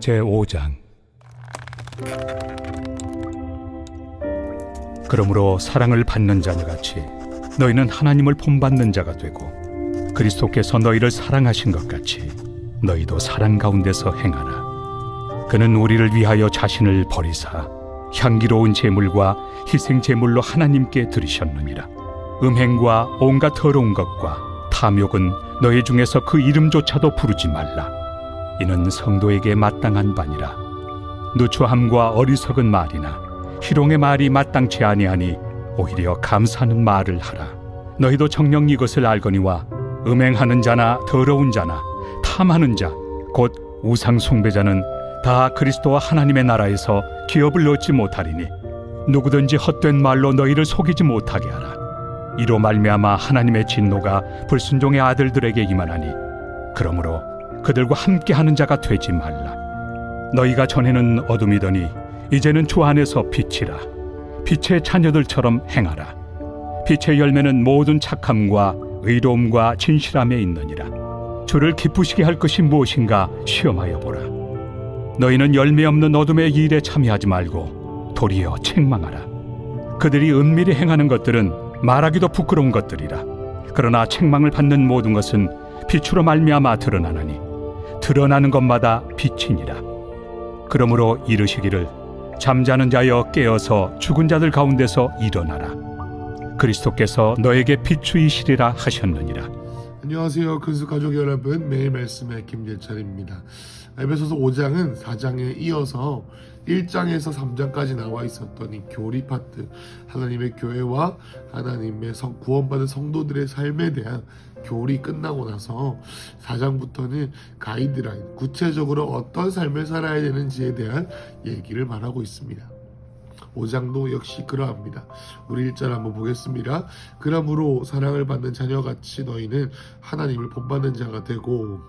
제5장. 그러므로 사랑을 받는 자녀같이 너희는 하나님을 본받는 자가 되고, 그리스도께서 너희를 사랑하신 것 같이 너희도 사랑 가운데서 행하라. 그는 우리를 위하여 자신을 버리사 향기로운 제물과 희생 제물로 하나님께 드리셨느니라. 음행과 온갖 더러운 것과 탐욕은 너희 중에서 그 이름조차도 부르지 말라. 이는 성도에게 마땅한 바니라. 누추함과 어리석은 말이나 희롱의 말이 마땅치 아니하니 오히려 감사하는 말을 하라. 너희도 정녕 이것을 알거니와 음행하는 자나 더러운 자나 탐하는 자 곧 우상 숭배자는 다 그리스도와 하나님의 나라에서 기업을 얻지 못하리니, 누구든지 헛된 말로 너희를 속이지 못하게 하라. 이로 말미암아 하나님의 진노가 불순종의 아들들에게 임하나니, 그러므로 그들과 함께하는 자가 되지 말라. 너희가 전에는 어둠이더니 이제는 주 안에서 빛이라. 빛의 자녀들처럼 행하라. 빛의 열매는 모든 착함과 의로움과 진실함에 있느니라. 주를 기쁘시게 할 것이 무엇인가 시험하여 보라. 너희는 열매 없는 어둠의 일에 참여하지 말고 도리어 책망하라. 그들이 은밀히 행하는 것들은 말하기도 부끄러운 것들이라. 그러나 책망을 받는 모든 것은 빛으로 말미암아 드러나나니, 드러나는 것마다 빛이니라. 그러므로 이르시기를 잠자는 자여 깨어서 죽은 자들 가운데서 일어나라. 그리스도께서 너에게 비추이시리라 하셨느니라. 안녕하세요. 근수 가족 여러분, 매일 말씀의 김예찬입니다. 에베소서 5장은 4장에 이어서 1장에서 3장까지 나와 있었던 이 교리 파트, 하나님의 교회와 하나님의 구원받은 성도들의 삶에 대한 교리 끝나고 나서 4장부터는 가이드라인, 구체적으로 어떤 삶을 살아야 되는지에 대한 얘기를 말하고 있습니다. 5장도 역시 그러합니다. 우리 1절 한번 보겠습니다. 그러므로 사랑을 받는 자녀같이 너희는 하나님을 본받는 자가 되고.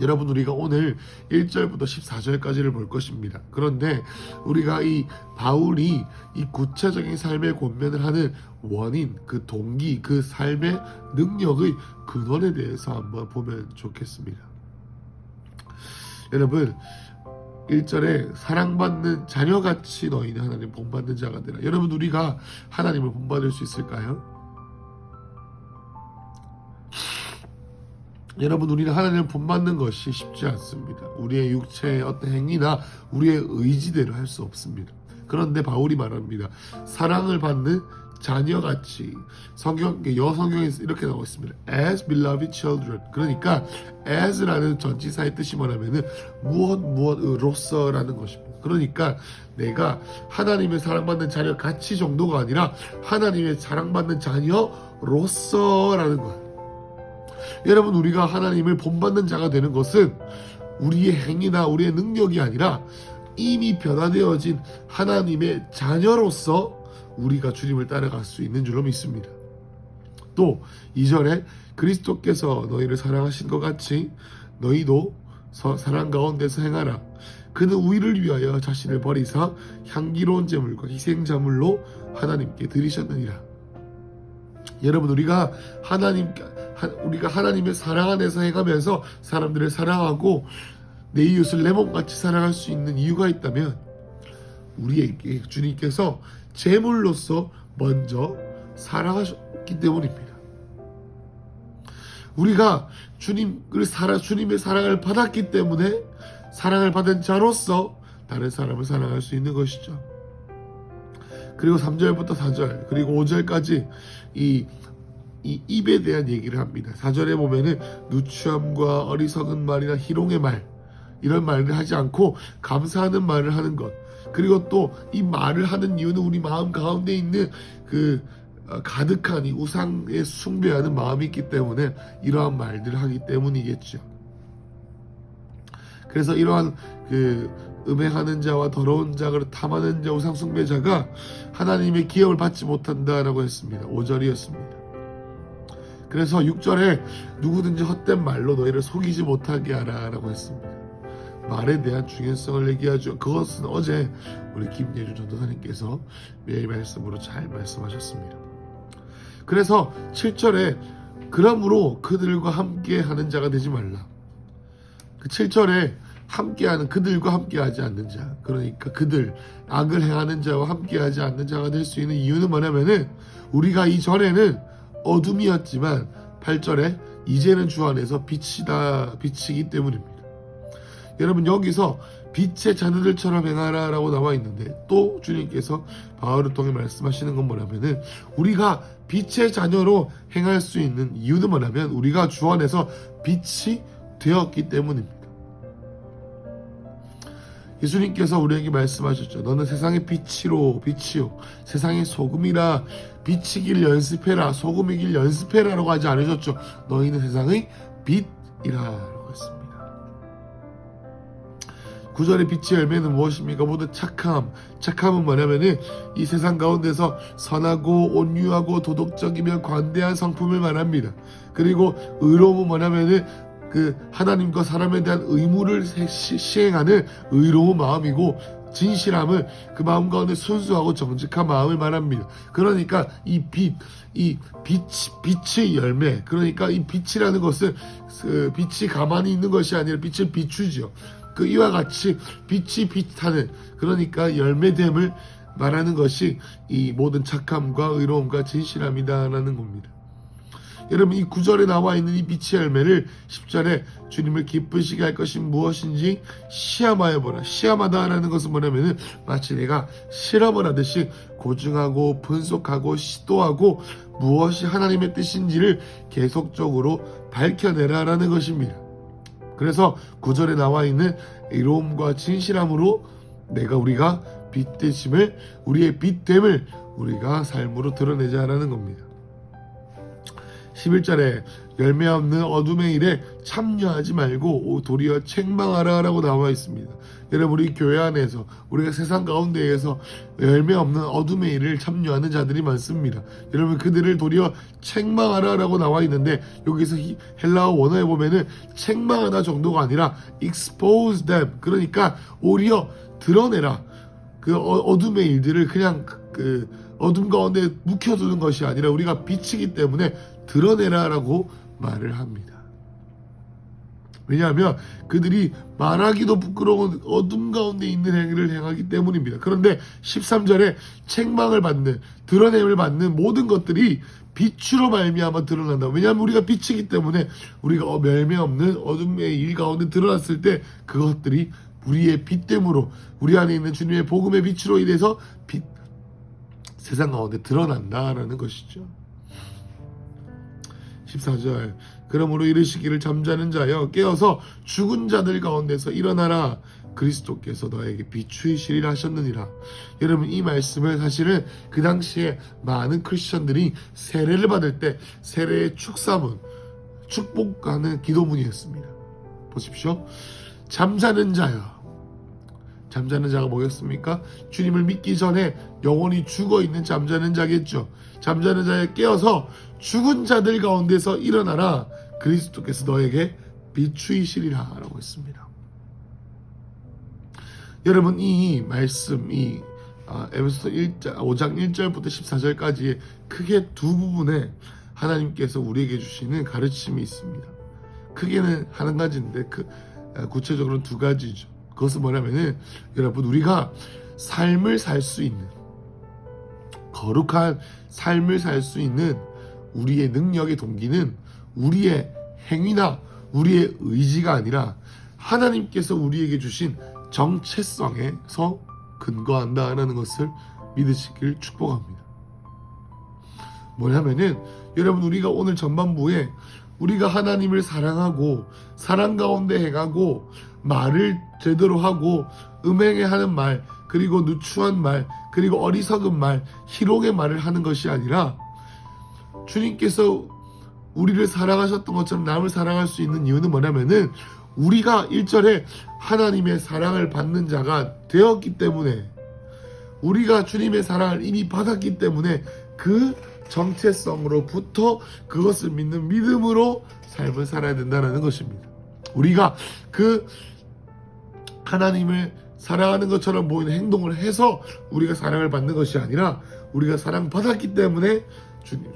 여러분, 우리가 오늘 1절부터 14절까지를 볼 것입니다. 그런데 우리가 이 바울이 이 구체적인 삶의 권면을 하는 원인, 그 동기, 그 삶의 능력의 근원에 대해서 한번 보면 좋겠습니다. 여러분, 1절에 사랑받는 자녀같이 너희는 하나님 본받는 자가 되라. 여러분, 우리가 하나님을 본받을 수 있을까요? 여러분, 우리는 하나님을 본받는 것이 쉽지 않습니다. 우리의 육체의 어떤 행위나 우리의 의지대로 할 수 없습니다. 그런데 바울이 말합니다. 사랑을 받는 자녀같이. 여성경에서 이렇게 나오고 있습니다. As beloved children. 그러니까 as라는 전치사의 뜻이 뭐냐면은 무엇으로서라는 것입니다. 그러니까 내가 하나님의 사랑받는 자녀같이 정도가 아니라 하나님의 사랑받는 자녀로서라는 거예요. 여러분, 우리가 하나님을 본받는 자가 되는 것은 우리의 행위나 우리의 능력이 아니라 이미 변화되어진 하나님의 자녀로서 우리가 주님을 따라갈 수 있는 줄로 믿습니다. 또 2절에 그리스도께서 너희를 사랑하신 것 같이 너희도 사랑 가운데서 행하라. 그는 우리를 위하여 자신을 버리사 향기로운 제물과 희생 제물로 하나님께 드리셨느니라. 여러분, 우리가 하나님의 사랑 안에서 행하면서 사람들을 사랑하고 내 이웃을 내 몸같이 사랑할 수 있는 이유가 있다면, 우리에게 주님께서 제물로서 먼저 사랑하셨기 때문입니다. 우리가 주님의 사랑을 받았기 때문에 사랑을 받은 자로서 다른 사람을 사랑할 수 있는 것이죠. 그리고 3절부터 4절 그리고 5절까지 이 입에 대한 얘기를 합니다. 4절에 보면은 누추함과 어리석은 말이나 희롱의 말, 이런 말을 하지 않고 감사하는 말을 하는 것. 그리고 또 이 말을 하는 이유는 우리 마음 가운데 있는 그 가득한 이 우상에 숭배하는 마음이 있기 때문에 이러한 말들을 하기 때문이겠죠. 그래서 이러한 그 음행하는 자와 더러운 자, 탐하는 자, 우상 숭배자가 하나님의 기업을 받지 못한다라고 했습니다. 5절이었습니다. 그래서 6절에 누구든지 헛된 말로 너희를 속이지 못하게 하라 라고 했습니다. 말에 대한 중요성을 얘기하죠. 그것은 어제 우리 김예준 전도사님께서 매일 말씀으로 잘 말씀하셨습니다. 그래서 7절에 그러므로 그들과 함께 하는 자가 되지 말라. 그 7절에 함께하는 그들과 함께하지 않는 자, 그러니까 그들 악을 행하는 자와 함께하지 않는 자가 될 수 있는 이유는 뭐냐면은 우리가 이전에는 어둠이었지만 8절에 이제는 주 안에서 빛이기 때문입니다. 여러분, 여기서 빛의 자녀들처럼 행하라 라고 나와 있는데, 또 주님께서 바울을 통해 말씀하시는 건 뭐냐면은 우리가 빛의 자녀로 행할 수 있는 이유는 뭐냐면 우리가 주 안에서 빛이 되었기 때문입니다. 예수님께서 우리에게 말씀하셨죠. 너는 세상의 빛이요 세상의 소금이라. 빛이길 연습해라, 소금이길 연습해라 라고 하지 않으셨죠. 너희는 세상의 빛이라 라고 했습니다. 9절의 빛의 열매는 무엇입니까? 모두 착함은 뭐냐면은 이 세상 가운데서 선하고 온유하고 도덕적이며 관대한 성품을 말합니다. 그리고 의로움은 뭐냐면은 그 하나님과 사람에 대한 의무를 시행하는 의로운 마음이고, 진실함은 그 마음 가운데 순수하고 정직한 마음을 말합니다. 그러니까 이 빛의 열매, 그러니까 이 빛이라는 것은 빛이 가만히 있는 것이 아니라 빛을 비추죠. 그 이와 같이 빛이 빛하는, 그러니까 열매됨을 말하는 것이 이 모든 착함과 의로움과 진실함이다라는 겁니다. 여러분, 이 9절에 나와 있는 이 빛의 열매를 10절에 주님을 기쁘시게 할 것이 무엇인지 시험하여 보라. 시험하다라는 것은 뭐냐면은 마치 내가 실험을 하듯이 고증하고 분석하고 시도하고 무엇이 하나님의 뜻인지를 계속적으로 밝혀내라라는 것입니다. 그래서 9절에 나와 있는 의로움과 진실함으로 우리가 빛되심을, 우리의 빛됨을 우리가 삶으로 드러내자라는 겁니다. 11절에 열매 없는 어둠의 일에 참여하지 말고 도리어 책망하라 라고 나와 있습니다. 여러분, 우리 교회 안에서 우리가 세상 가운데에서 열매 없는 어둠의 일을 참여하는 자들이 많습니다. 여러분, 그들을 도리어 책망하라 라고 나와 있는데, 여기서 헬라어 원어에 보면은 책망하다 정도가 아니라 expose them, 그러니까 오히려 드러내라. 그 어둠의 일들을 그냥 그 어둠 가운데 묵혀두는 것이 아니라 우리가 빛이기 때문에 드러내라라고 말을 합니다. 왜냐하면 그들이 말하기도 부끄러운 어둠 가운데 있는 행위를 행하기 때문입니다. 그런데 13절에 책망을 받는, 드러냄을 받는 모든 것들이 빛으로 말미암아 드러난다. 왜냐하면 우리가 빛이기 때문에 우리가 열매 없는 어둠의 일 가운데 드러났을 때 그것들이 우리의 빛됨으로, 우리 안에 있는 주님의 복음의 빛으로 인해서 세상 가운데 드러난다라는 것이죠. 14절, 그러므로 이르시기를 잠자는 자여 깨어서 죽은 자들 가운데서 일어나라. 그리스도께서 너에게 비추이시리라 하셨느니라. 여러분, 이 말씀을 사실은 그 당시에 많은 크리스천들이 세례를 받을 때 세례의 축복하는 기도문이었습니다. 보십시오. 잠자는 자여. 잠자는 자가 뭐였습니까? 주님을 믿기 전에 영원히 죽어있는 잠자는 자겠죠. 잠자는 자에 깨어서 죽은 자들 가운데서 일어나라. 그리스도께서 너에게 비추이시리라 라고 했습니다. 여러분, 이 말씀이 에베소서 5장 1절부터 14절까지 크게 두 부분에 하나님께서 우리에게 주시는 가르침이 있습니다. 크게는 한 가지인데 구체적으로는 두 가지죠. 그것은 뭐냐면은 여러분, 우리가 삶을 살 수 있는, 거룩한 삶을 살 수 있는 우리의 능력의 동기는 우리의 행위나 우리의 의지가 아니라 하나님께서 우리에게 주신 정체성에서 근거한다라는 것을 믿으시길 축복합니다. 뭐냐면은 여러분, 우리가 오늘 전반부에 우리가 하나님을 사랑하고 사랑 가운데 행하고 말을 제대로 하고 음행에 하는 말, 그리고 누추한 말, 그리고 어리석은 말, 희롱의 말을 하는 것이 아니라 주님께서 우리를 사랑하셨던 것처럼 남을 사랑할 수 있는 이유는 뭐냐면은 우리가 1절에 하나님의 사랑을 받는 자가 되었기 때문에, 우리가 주님의 사랑을 이미 받았기 때문에 그 정체성으로부터 그것을 믿는 믿음으로 삶을 살아야 된다는 것입니다. 우리가 그 하나님을 사랑하는 것처럼 보이는 행동을 해서 우리가 사랑을 받는 것이 아니라 우리가 사랑받았기 때문에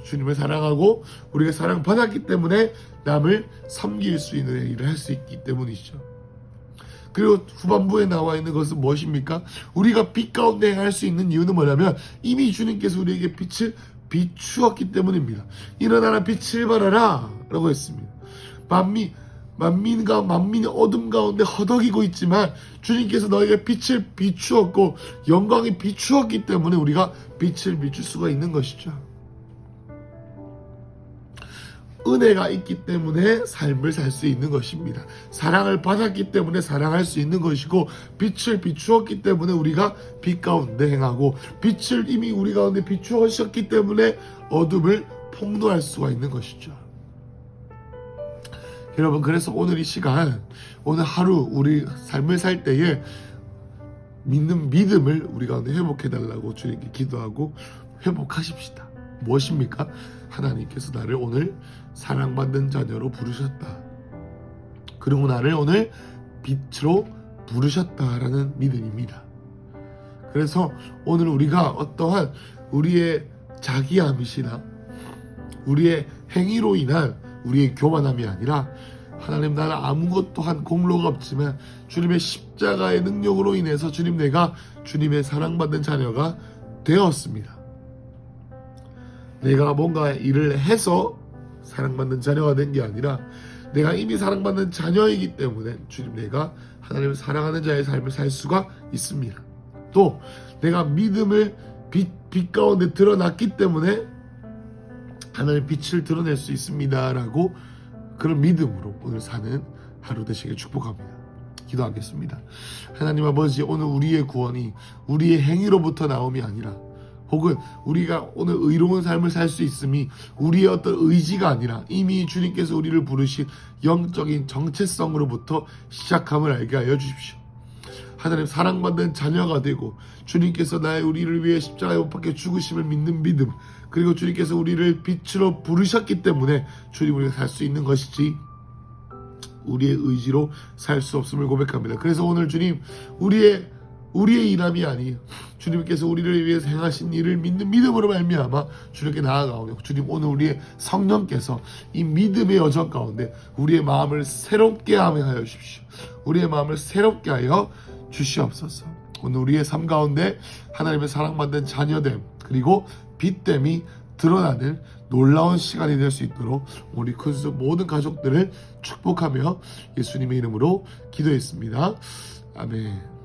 주님을 사랑하고 우리가 사랑받았기 때문에 남을 섬길 수 있는 일을 할 수 있기 때문이죠. 그리고 후반부에 나와 있는 것은 무엇입니까? 우리가 빛 가운데 행할 수 있는 이유는 뭐냐면 이미 주님께서 우리에게 빛을 비추었기 때문입니다. 일어나라 빛을 발하라 라고 했습니다. 만민이 어둠 가운데 허덕이고 있지만 주님께서 너에게 빛을 비추었고 영광이 비추었기 때문에 우리가 빛을 비출 수가 있는 것이죠. 은혜가 있기 때문에 삶을 살 수 있는 것입니다. 사랑을 받았기 때문에 사랑할 수 있는 것이고 빛을 비추었기 때문에 우리가 빛 가운데 행하고 빛을 이미 우리 가운데 비추셨기 때문에 어둠을 폭로할 수가 있는 것이죠. 여러분, 그래서 오늘 이 시간, 오늘 하루 우리 삶을 살 때에 믿는 믿음을 우리 가운데 회복해달라고 주님께 기도하고 회복하십시다. 무엇입니까? 하나님께서 나를 오늘 사랑받는 자녀로 부르셨다. 그리고 나를 오늘 빛으로 부르셨다라는 믿음입니다. 그래서 오늘 우리가 어떠한 우리의 자기암이시나 우리의 행위로 인한 우리의 교만함이 아니라 하나님, 나는 아무것도 한 공로가 없지만 주님의 십자가의 능력으로 인해서 주님, 내가 주님의 사랑받는 자녀가 되었습니다. 내가 뭔가 일을 해서 사랑받는 자녀가 된 게 아니라 내가 이미 사랑받는 자녀이기 때문에 주님, 내가 하나님을 사랑하는 자의 삶을 살 수가 있습니다. 또 내가 믿음을 빛 가운데 드러났기 때문에 하나님의 빛을 드러낼 수 있습니다 라고 그런 믿음으로 오늘 사는 하루 되시길 축복합니다. 기도하겠습니다. 하나님 아버지, 오늘 우리의 구원이 우리의 행위로부터 나옴이 아니라 혹은 우리가 오늘 의로운 삶을 살 수 있음이 우리의 어떤 의지가 아니라 이미 주님께서 우리를 부르신 영적인 정체성으로부터 시작함을 알게 하여 주십시오. 하나님, 사랑받는 자녀가 되고 주님께서 우리를 위해 십자가에 못 박혀 죽으심을 믿는 믿음, 그리고 주님께서 우리를 빛으로 부르셨기 때문에 주님, 우리가 살 수 있는 것이지 우리의 의지로 살 수 없음을 고백합니다. 그래서 오늘 주님, 우리의 일함이 아니에요. 주님께서 우리를 위해서 행하신 일을 믿는 믿음으로 말미암아 주님께 나아가오며 주님, 오늘 우리의 성령께서 이 믿음의 여정 가운데 우리의 마음을 새롭게 하여 주십시오. 우리의 마음을 새롭게 하여 주시옵소서. 오늘 우리의 삶 가운데 하나님의 사랑받는 자녀됨 그리고 빛됨이 드러나는 놀라운 시간이 될 수 있도록 우리 큰수 모든 가족들을 축복하며 예수님의 이름으로 기도했습니다. 아멘.